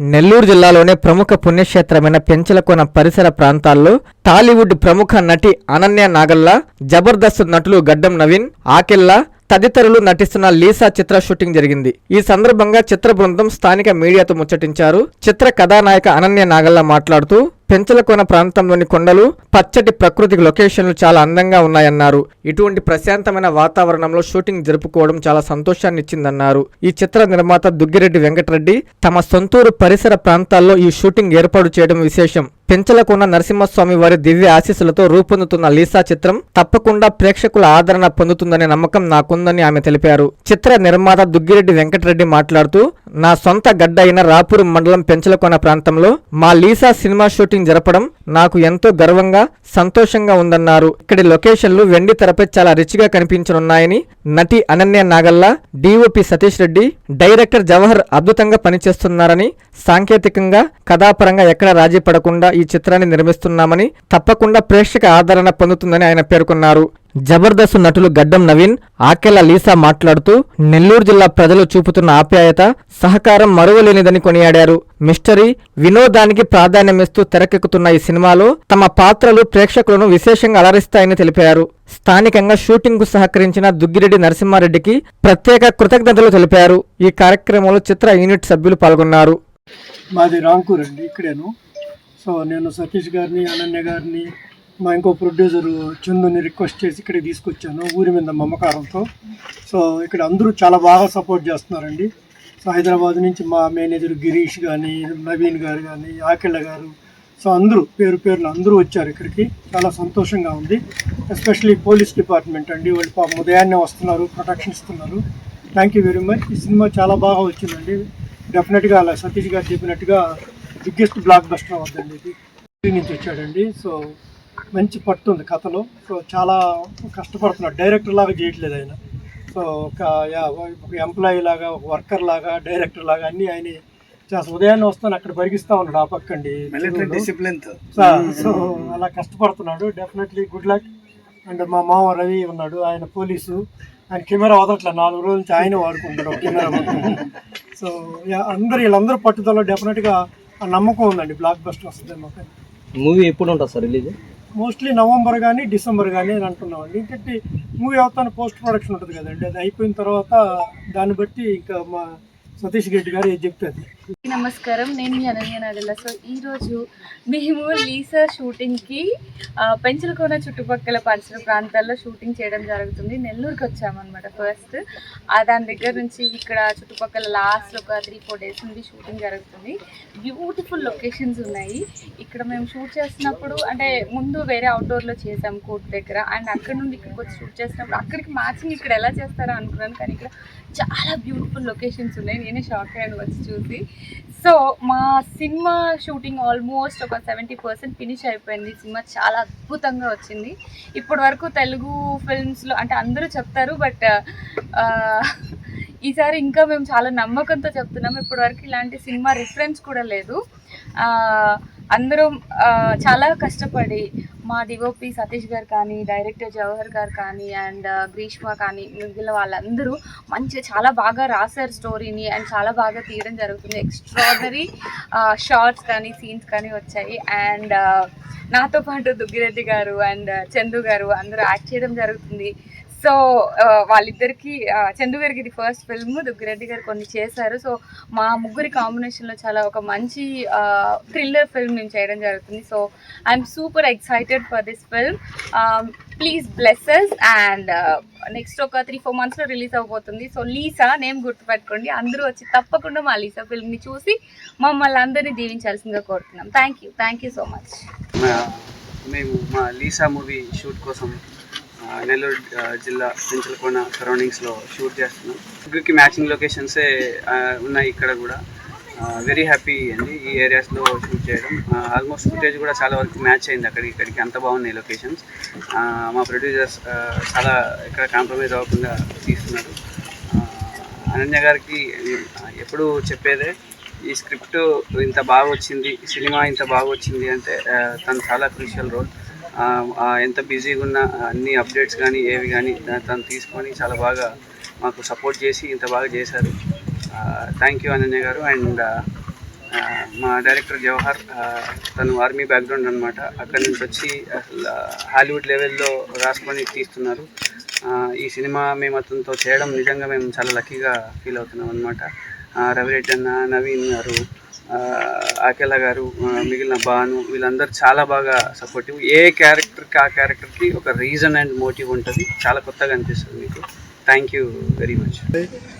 నెల్లూరు జిల్లాలోనే ప్రముఖ పుణ్యక్షేత్రమైన పెంచలకోన పరిసర ప్రాంతాల్లో టాలీవుడ్ ప్రముఖ నటి అనన్య నాగల్లా, జబర్దస్త్ నటులు గడ్డం నవీన్, ఆకెల్లా తదితరులు నటిస్తున్న లీసా చిత్ర షూటింగ్ జరిగింది. ఈ సందర్భంగా చిత్ర బృందం స్థానిక మీడియాతో ముచ్చటించారు. చిత్ర కథానాయక అనన్య నాగల్లా మాట్లాడుతూ పెంచలకోన ప్రాంతంలోని కొండలు, పచ్చటి ప్రకృతి లొకేషన్లు చాలా అందంగా ఉన్నాయన్నారు. ఇటువంటి ప్రశాంతమైన వాతావరణంలో షూటింగ్ జరుపుకోవడం చాలా సంతోషాన్ని ఇచ్చిందన్నారు. ఈ చిత్ర నిర్మాత దుగ్గిరెడ్డి వెంకటరెడ్డి తమ సొంతూరు పరిసర ప్రాంతాల్లో ఈ షూటింగ్ ఏర్పాటు చేయడం విశేషం. పెంచలకోన నరసింహస్వామి వారి దివ్య ఆశీస్సులతో రూపొందుతున్న లీసా చిత్రం తప్పకుండా ప్రేక్షకుల ఆదరణ పొందుతుందనే నమ్మకం నాకుందని ఆమె తెలిపారు. చిత్ర నిర్మాత దుగ్గిరెడ్డి వెంకటరెడ్డి మాట్లాడుతూ, నా సొంత గడ్డ అయిన రాపూరు మండలం పెంచలకోన ప్రాంతంలో మా లీసా సినిమా షూటింగ్ జరపడం నాకు ఎంతో గర్వంగా, సంతోషంగా ఉందన్నారు. ఇక్కడి లొకేషన్లు వెండి తెరపై చాలా రిచ్గా కనిపించనున్నాయని నటి అనన్య నాగల్లా, డిఓపి సతీష్ రెడ్డి, డైరెక్టర్ జవహర్ అద్భుతంగా పనిచేస్తున్నారని, సాంకేతికంగా కథాపరంగా ఎక్కడ రాజీ పడకుండా ఈ చిత్రాన్ని నిర్మిస్తున్నామని, తప్పకుండా ప్రేక్షక ఆదరణ పొందుతుందని ఆయన పేర్కొన్నారు. జబర్దస్త్ నటులు గడ్డం నవీన్, ఆకెళ్ల లీసా మాట్లాడుతూ నెల్లూరు జిల్లా ప్రజలు చూపుతున్న ఆప్యాయత, సహకారం మరువలేనిదని కొనియాడారు. మిస్టరీ, వినోదానికి ప్రాధాన్యమిస్తూ తెరకెక్కుతున్న ఈ సినిమాలో తమ పాత్రలు ప్రేక్షకులను విశేషంగా అలరిస్తాయని తెలిపారు. స్థానికంగా షూటింగ్ కు సహకరించిన దుగ్గిరెడ్డి నరసింహారెడ్డికి ప్రత్యేక కృతజ్ఞతలు తెలిపారు. ఈ కార్యక్రమంలో చిత్ర యూనిట్ సభ్యులు పాల్గొన్నారు. మాది రాంకూర్ అండి, ఇక్కడేను. సో నేను సతీష్ గారిని, అనన్య గారిని, మా ఇంకో ప్రొడ్యూసరు చందుని రిక్వెస్ట్ చేసి ఇక్కడికి తీసుకొచ్చాను ఊరి మీద మమకారంతో. సో ఇక్కడ అందరూ చాలా బాగా సపోర్ట్ చేస్తున్నారండి. సో హైదరాబాద్ నుంచి మా మేనేజర్ గిరీష్ కానీ, నవీన్ గారు కానీ, ఆకెళ్ళ గారు, సో అందరూ పేర్లు అందరూ వచ్చారు ఇక్కడికి. చాలా సంతోషంగా ఉంది. ఎస్పెషల్లీ పోలీస్ డిపార్ట్మెంట్ అండి, వాళ్ళు పాపం ఉదయాన్నే వస్తున్నారు, ప్రొటెక్షన్ ఇస్తున్నారు. Thank you very much. ఈ సినిమా చాలా బాగా వచ్చిందండి. డెఫినెట్గా అలా సతీష్ గారు చెప్పినట్టుగా బిగ్గెస్ట్ బ్లాక్ బస్టర్ అవుతుందండి. ఇది నుంచి వచ్చాడండి. సో మంచి పట్టుంది కథలో. సో చాలా కష్టపడుతున్నాడు. డైరెక్టర్ లాగా చేయట్లేదు ఆయన. సో ఒక ఎంప్లాయీ లాగా, ఒక వర్కర్ లాగా, డైరెక్టర్ లాగా అన్నీ ఆయన చేస్తా. ఉదయాన్నే వస్తాను అక్కడ పరిగిస్తూ ఉన్నాడు ఆ పక్కండి డిసిప్లిన్తో. సో అలా కష్టపడుతున్నాడు. Definitely good luck. అండ్ మా మామ రవి ఉన్నాడు, ఆయన పోలీసు. ఆయన కెమెరా వదలట్లేదు, 4 రోజుల నుంచి ఆయన వాడుకుంటాడు కెమెరా. సో వీళ్ళందరూ పట్టుదల డెఫినెట్గా ఆ నమ్మకం ఉందండి, బ్లాక్ బస్టర్ వస్తుంది మాకు. మూవీ ఎప్పుడు ఉంటుంది సార్ రిలీజ్? మోస్ట్లీ నవంబర్ కానీ డిసెంబర్ కానీ అని అంటున్నామండి. ఇంకంటే మూవీ అవుతాను పోస్ట్ ప్రొడక్షన్ ఉంటుంది కదండి, అది అయిపోయిన తర్వాత దాన్ని బట్టి ఇంకా మా సతీష్ రెడ్డి గారు ఏది చెప్తే అది. నమస్కారం, నేను మీ అనన్య నాగల్లా. సో ఈరోజు మేము లీసా షూటింగ్కి పెంచలకోన చుట్టుపక్కల పరిసర ప్రాంతాల్లో షూటింగ్ చేయడం జరుగుతుంది. నెల్లూరుకి వచ్చామన్నమాట ఫస్ట్. దాని దగ్గర నుంచి ఇక్కడ చుట్టుపక్కల లాస్ట్ ఒక 3-4 డేస్ నుండి షూటింగ్ జరుగుతుంది. బ్యూటిఫుల్ లొకేషన్స్ ఉన్నాయి ఇక్కడ. మేము షూట్ చేస్తున్నప్పుడు అంటే ముందు వేరే అవుట్డోర్లో చేసాం కోర్ట్ దగ్గర, అండ్ అక్కడ నుండి ఇక్కడికి వచ్చి షూట్ చేసినప్పుడు అక్కడికి మ్యాచింగ్ ఇక్కడ ఎలా చేస్తారో అనుకున్నాను, కానీ ఇక్కడ చాలా బ్యూటిఫుల్ లొకేషన్స్ ఉన్నాయి. నేనే షాక్ అయ్యాను వచ్చి చూసి. సో మా సినిమా షూటింగ్ ఆల్మోస్ట్ ఒక 70% ఫినిష్ అయిపోయింది. సినిమా చాలా అద్భుతంగా వచ్చింది. ఇప్పటి వరకు తెలుగు ఫిల్మ్స్లో అంటే అందరూ చెప్తారు, బట్ ఈసారి ఇంకా మేము చాలా నమ్మకంతో చెప్తున్నాము. ఇప్పటివరకు ఇలాంటి సినిమా రిఫరెన్స్ కూడా లేదు. అందరూ చాలా కష్టపడి మా డిఓపి సతీష్ గారు కానీ, డైరెక్టర్ జవహర్ గారు కానీ, అండ్ గ్రీష్మ కానీ, మిగిలిన వాళ్ళందరూ మంచిగా చాలా బాగా రాశారు స్టోరీని, అండ్ చాలా బాగా తీయడం జరుగుతుంది. ఎక్స్ట్రాడనరీ షార్ట్స్ కానీ, సీన్స్ కానీ వచ్చాయి. అండ్ నాతో పాటు దుగ్గిరెడ్డి గారు అండ్ చందు గారు అందరూ యాక్ట్ చేయడం జరుగుతుంది. సో వాళ్ళిద్దరికి, చందు గారికి ఇది ఫస్ట్ ఫిల్మ్, దుగ్గిరెడ్డి గారు కొన్ని చేశారు. సో మా ముగ్గురి కాంబినేషన్లో చాలా ఒక మంచి థ్రిల్లర్ ఫిల్మ్ మేము చేయడం జరుగుతుంది. So I'm super excited for this film. Please blesses. And next ఒక 3-4 మంత్స్లో రిలీజ్ అవబోతుంది. సో లీసా నేమ్ గుర్తుపెట్టుకోండి. అందరూ వచ్చి తప్పకుండా మా లీసా ఫిల్మ్ని చూసి మమ్మల్ని అందరినీ దీవించాల్సిందిగా కోరుతున్నాం. Thank you so much. మేము మా లీసా మూవీ షూట్ కోసం నెల్లూరు జిల్లా పెంచలకోన సరౌండింగ్స్లో షూట్ చేస్తున్నాం. ముగ్గురికి మ్యాచింగ్ లొకేషన్సే ఉన్నాయి ఇక్కడ కూడా. వెరీ హ్యాపీ అండి ఈ ఏరియాస్లో షూట్ చేయడం. ఆల్మోస్ట్ ఫుటేజ్ కూడా చాలా వరకు మ్యాచ్ అయింది ఇక్కడికి. అంత బాగున్నాయి లొకేషన్స్. మా ప్రొడ్యూసర్స్ చాలా ఎక్కడ కాంప్రమైజ్ అవ్వకుండా తీస్తున్నారు. అనన్య గారికి ఎప్పుడు చెప్పేదే, ఈ స్క్రిప్ట్ ఇంత బాగా వచ్చింది, సినిమా ఇంత బాగా వచ్చింది అంటే తను చాలా క్రూషియల్ రోల్. ఎంత బిజీగా ఉన్న అన్ని అప్డేట్స్ కానీ ఏవి కానీ తను తీసుకొని చాలా బాగా మాకు సపోర్ట్ చేసి ఇంత బాగా చేశారు. థ్యాంక్ యూ అనన్య గారు. అండ్ మా డైరెక్టర్ జవహర్ తను ఆర్మీ బ్యాక్గ్రౌండ్ అనమాట. అక్కడి నుంచి వచ్చి అసలు హాలీవుడ్ లెవెల్లో రాసుకొని తీస్తున్నారు. ఈ సినిమా మేము అతనితో చేయడం నిజంగా మేము చాలా లక్కీగా ఫీల్ అవుతున్నాం అనమాట. రవిరెడ్డి అన్న, నవీన్ గారు, ఆకెలా గారు, మిగిలిన భాను, వీళ్ళందరూ చాలా బాగా సపోర్టివ్. ఏ క్యారెక్టర్కి ఆ క్యారెక్టర్కి ఒక రీజన్ అండ్ మోటివ్ ఉంటుంది. చాలా కొత్తగా అనిపిస్తుంది మీకు. Thank you very much.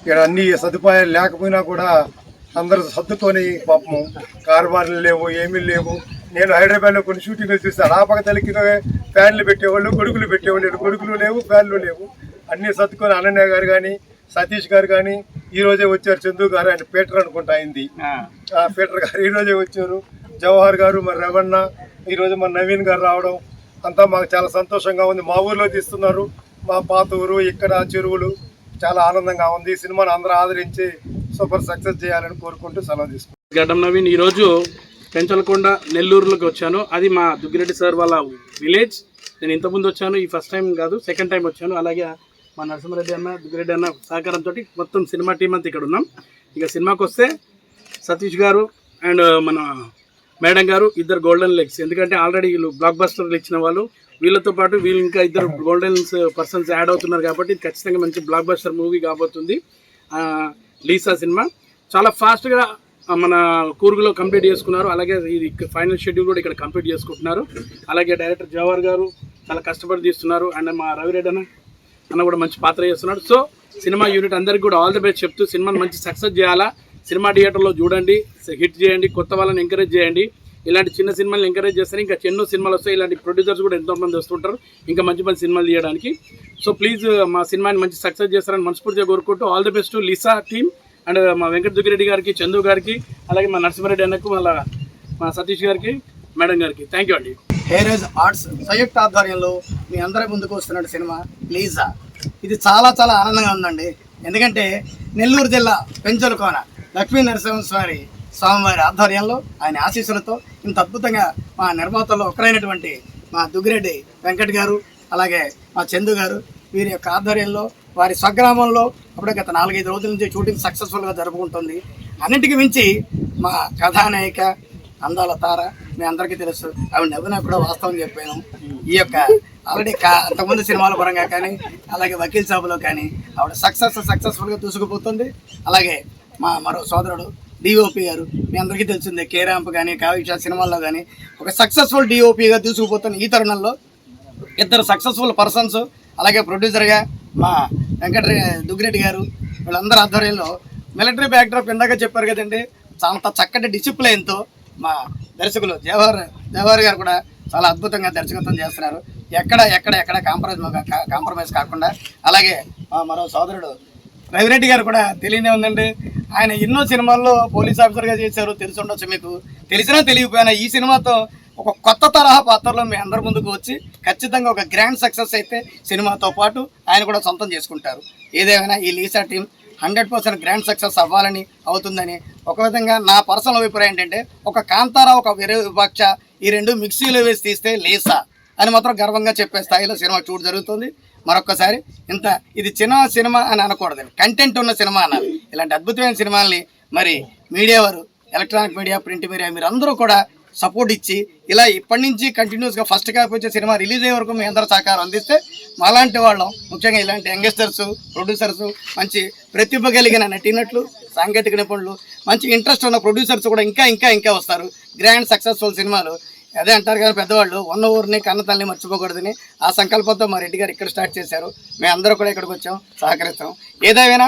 ఇక్కడ అన్ని సదుపాయాలు లేకపోయినా కూడా అందరూ సర్దుకొని పాపం కార్బాన్లు లేవు, ఏమీ లేవు. నేను హైదరాబాద్లో కొన్ని షూటింగ్లు చూస్తాను. ఆ పక్క తలకి ఫ్యాన్లు పెట్టేవాళ్ళు, గొడుగులు పెట్టేవాళ్ళు. గొడుగులు లేవు, ఫ్యాన్లు లేవు. అన్నీ సర్దుకొని అనన్య గారు కానీ, సతీష్ గారు కానీ ఈరోజే వచ్చారు. చందు గారు, ఆయన పీటర్ అనుకుంటా అయింది. పీటర్ గారు ఈరోజే వచ్చారు. జవహర్ గారు, మరి రవణ, ఈరోజు మన నవీన్ గారు రావడం అంతా మాకు చాలా సంతోషంగా ఉంది. మా ఊర్లో తీస్తున్నారు, మా పాత ఊరు, ఇక్కడ చెరువులు, చాలా ఆనందంగా ఉంది. ఈ సినిమాను అందరూ ఆదరించి సూపర్ సక్సెస్ చేయాలని కోరుకుంటూ సెలవు తీసుకుంటాం. గడ్డం నవీన్ ఈరోజు పెంచలకొండ నెల్లూరులోకి వచ్చాను. అది మా దుగ్గిరెడ్డి సార్ వాళ్ళ విలేజ్. నేను ఇంతకుముందు వచ్చాను, ఈ ఫస్ట్ టైం కాదు, సెకండ్ టైం వచ్చాను. అలాగే మా నరసింహారెడ్డి అన్న, దుగ్గిరెడ్డి అన్న సహకారంతో మొత్తం సినిమా టీం అంతా ఇక్కడ ఉన్నాం. ఇక సినిమాకి వస్తే సతీష్ గారు అండ్ మన మేడం గారు ఇద్దరు గోల్డెన్ లెగ్స్. ఎందుకంటే ఆల్రెడీ వీళ్ళు బ్లాక్ బస్టర్లు ఇచ్చిన వాళ్ళు, వీళ్ళతో పాటు వీళ్ళు ఇంకా ఇద్దరు గోల్డెన్ పర్సన్స్ యాడ్ అవుతున్నారు. కాబట్టి ఇది ఖచ్చితంగా మంచి బ్లాక్ బస్టర్ మూవీ కాబోతుంది. లీసా సినిమా చాలా ఫాస్ట్గా మన కూర్గులో కంప్లీట్ చేసుకున్నారు. అలాగే ఇది ఫైనల్ షెడ్యూల్ కూడా ఇక్కడ కంప్లీట్ చేసుకుంటున్నారు. అలాగే డైరెక్టర్ జవహర్ గారు చాలా కష్టపడి తీస్తున్నారు. అండ్ మా రవిరెడ్డి అన్న కూడా మంచి పాత్ర చేస్తున్నాడు. సో సినిమా యూనిట్ అందరికీ కూడా ఆల్ ది బెస్ట్ చెప్తూ సినిమాని మంచి సక్సెస్ చేయాలా. సినిమా థియేటర్లో చూడండి, హిట్ చేయండి, కొత్త వాళ్ళని ఎంకరేజ్ చేయండి. ఇలాంటి చిన్న సినిమాలను ఎంకరేజ్ చేస్తారు. ఇంకా ఎన్నో సినిమాలు వస్తాయి. ఇలాంటి ప్రొడ్యూసర్స్ కూడా ఎంతోమంది వస్తుంటారు ఇంకా మంచి మంచి సినిమాలు తీయడానికి. సో ప్లీజ్ మా సినిమాని మంచి సక్సెస్ చేస్తారని మనస్ఫూర్తిగా కోరుకుంటూ all the best Lisa team and మా వెంకట దుగ్గిరెడ్డి గారికి, చందు గారికి, అలాగే మా నరసింహారెడ్డి అన్నకు, మళ్ళీ మా సతీష్ గారికి, మేడం గారికి థ్యాంక్ యూ అండి. హెయిరేజ్ ఆర్ట్స్ సంయుక్త ఆధ్వర్యంలో మీ అందరి ముందుకు వస్తున్న సినిమా లీసా. ఇది చాలా చాలా ఆనందంగా ఉందండి. ఎందుకంటే నెల్లూరు జిల్లా పెంచలకోన లక్ష్మీ నరసింహస్వామి స్వామివారి ఆధ్వర్యంలో, ఆయన ఆశీస్సులతో ఇంత అద్భుతంగా మా నిర్మాతల్లో ఒకరైనటువంటి మా దుగ్గిరెడ్డి వెంకట్ గారు, అలాగే మా చందు గారు, వీరి యొక్క ఆధ్వర్యంలో వారి స్వగ్రామంలో అప్పుడే గత 4-5 రోజుల నుంచి షూటింగ్ సక్సెస్ఫుల్గా జరుపుకుంటుంది. అన్నిటికీ మించి మా కథానాయిక అందాల తార మీ అందరికీ తెలుసు. ఆవిడ నవ్వినా కూడా వాస్తవం చెప్పాను. ఈ యొక్క ఆల్రెడీ అంతకుముందు సినిమాల పరంగా కానీ, అలాగే వకీల్ సాబులో కానీ ఆవిడ సక్సెస్ఫుల్గా దూసుకుపోతుంది. అలాగే మా మరో సోదరుడు డిఓపి గారు మీ అందరికీ తెలిసిందే. కేరాంప్ కానీ, కావిష సినిమాల్లో కానీ ఒక సక్సెస్ఫుల్ డిఓపిగా దూసుకుపోతున్న ఈ తరుణంలో ఇద్దరు సక్సెస్ఫుల్ పర్సన్స్, అలాగే ప్రొడ్యూసర్గా మా దుగ్గిరెడ్డి గారు, వీళ్ళందరూ ఆధ్వర్యంలో మిలిటరీ బ్యాక్డ్రాప్ ఇందాక చెప్పారు కదండి. చాలా చక్కటి డిసిప్లైన్తో మా దర్శకులు జవహర్ గారు కూడా చాలా అద్భుతంగా దర్శకత్వం చేస్తున్నారు. ఎక్కడ కాంప్రమైజ్ కాకుండా. అలాగే మరో సోదరుడు రవిరెడ్డి గారు కూడా తెలియనే ఉందండి. ఆయన ఎన్నో సినిమాల్లో పోలీస్ ఆఫీసర్గా చేశారు, తెలిసి ఉండొచ్చు మీకు. తెలిసినా తెలియకపోయినా ఈ సినిమాతో ఒక కొత్త తరహా పాత్రలో మీ అందరి ముందుకు వచ్చి ఖచ్చితంగా ఒక గ్రాండ్ సక్సెస్ అయితే సినిమాతో పాటు ఆయన కూడా సొంతం చేసుకుంటారు. ఏదేమైనా ఈ లీసా టీం 100% గ్రాండ్ సక్సెస్ అవ్వాలని అవుతుందని ఒక విధంగా నా పర్సనల్ అభిప్రాయం ఏంటంటే, ఒక కాంతారా, ఒక విరూపాక్ష, ఈ రెండు మిక్సీలో వేసి తీస్తే లీసా అని మాత్రం గర్వంగా చెప్పే స్థాయిలో సినిమా షూట్ జరుగుతుంది. మరొక్కసారి ఇది చిన్న సినిమా అని అనకూడదండి, కంటెంట్ ఉన్న సినిమా అన్నారు. ఇలాంటి అద్భుతమైన సినిమాల్ని మరి మీడియా వారు, ఎలక్ట్రానిక్ మీడియా, ప్రింట్ మీడియా, మీరు అందరూ కూడా సపోర్ట్ ఇచ్చి ఇలా ఇప్పటి నుంచి కంటిన్యూస్గా ఫస్ట్ కాపీ వచ్చే సినిమా రిలీజ్ అయ్యే వరకు మీ అందరూ సహకారం అందిస్తే మాలాంటి వాళ్ళం, ముఖ్యంగా ఇలాంటి యంగ్స్టర్స్, ప్రొడ్యూసర్స్, మంచి ప్రతిభ కలిగిన నటీనటులు, సాంకేతిక నిపుణులు, మంచి ఇంట్రెస్ట్ ఉన్న ప్రొడ్యూసర్స్ కూడా ఇంకా వస్తారు. గ్రాండ్ సక్సెస్ఫుల్ సినిమాలు అదే అంటారు కానీ పెద్దవాళ్ళు, ఉన్న ఊరిని కన్న తల్లిని మర్చిపోకూడదని ఆ సంకల్పంతో మా రెడ్డి గారు ఇక్కడ స్టార్ట్ చేశారు. మేము అందరూ కూడా ఇక్కడికి వచ్చాం, సహకరిస్తాం. ఏదైనా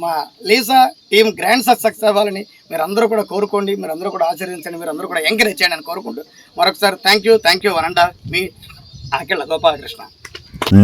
మా లీసా టీం గ్రాండ్ సక్సెస్ అవ్వాలని మీరు అందరూ కూడా కోరుకోండి, మీరు అందరూ కూడా ఆచరించండి, మీరు అందరూ కూడా ఎంకరేజ్ చేయండి అని కోరుకుంటూ మరొకసారి థ్యాంక్ యూ వనండా మీ ఆకెళ్ళ గోపాలకృష్ణ.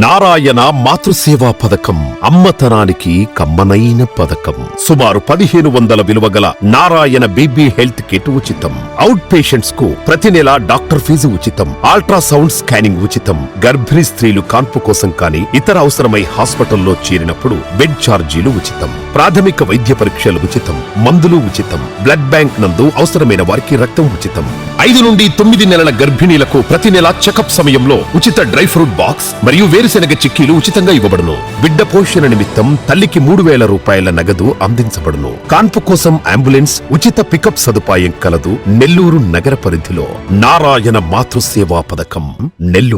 నారాయణ మాతృసేవా పథకం అమ్మతనానికి కమ్మనైన పథకం. సుమారు 1500 విలువ గల నారాయణ బేబీ హెల్త్ కిట్ ఉచితం. అవుట్ పేషెంట్స్ కు ప్రతి నెల డాక్టర్ ఫీజు ఉచితం. అల్ట్రాసౌండ్ స్కానింగ్ ఉచితం. గర్భిణీ స్త్రీలు కాన్పు కోసం కానీ ఇతర అవసరమై హాస్పిటల్లో చేరినప్పుడు బెడ్ ఛార్జీలు ఉచితం. ప్రాథమిక వైద్య పరీక్షలు ఉచితం. మందులు ఉచితం. బ్లడ్ బ్యాంక్ నందు అవసరమైన వారికి రక్తం ఉచితం. 5 నుండి 9 నెలల గర్భిణీలకు ప్రతి నెల చెకప్ సమయంలో ఉచిత డ్రై ఫ్రూట్ బాక్స్ మరియు వేరుశెనగ చిక్కీలు ఉచితంగా ఇవ్వబడును. బిడ్డ పోషణ నిమిత్తం తల్లికి 3,000 రూపాయల నగదు అందించబడును. కాన్పు కోసం అంబులెన్స్ ఉచిత పికప్ సదుపాయం కలదు. నెల్లూరు నగర పరిధిలో నారాయణ మాతృసేవా పథకం నెల్లూరు.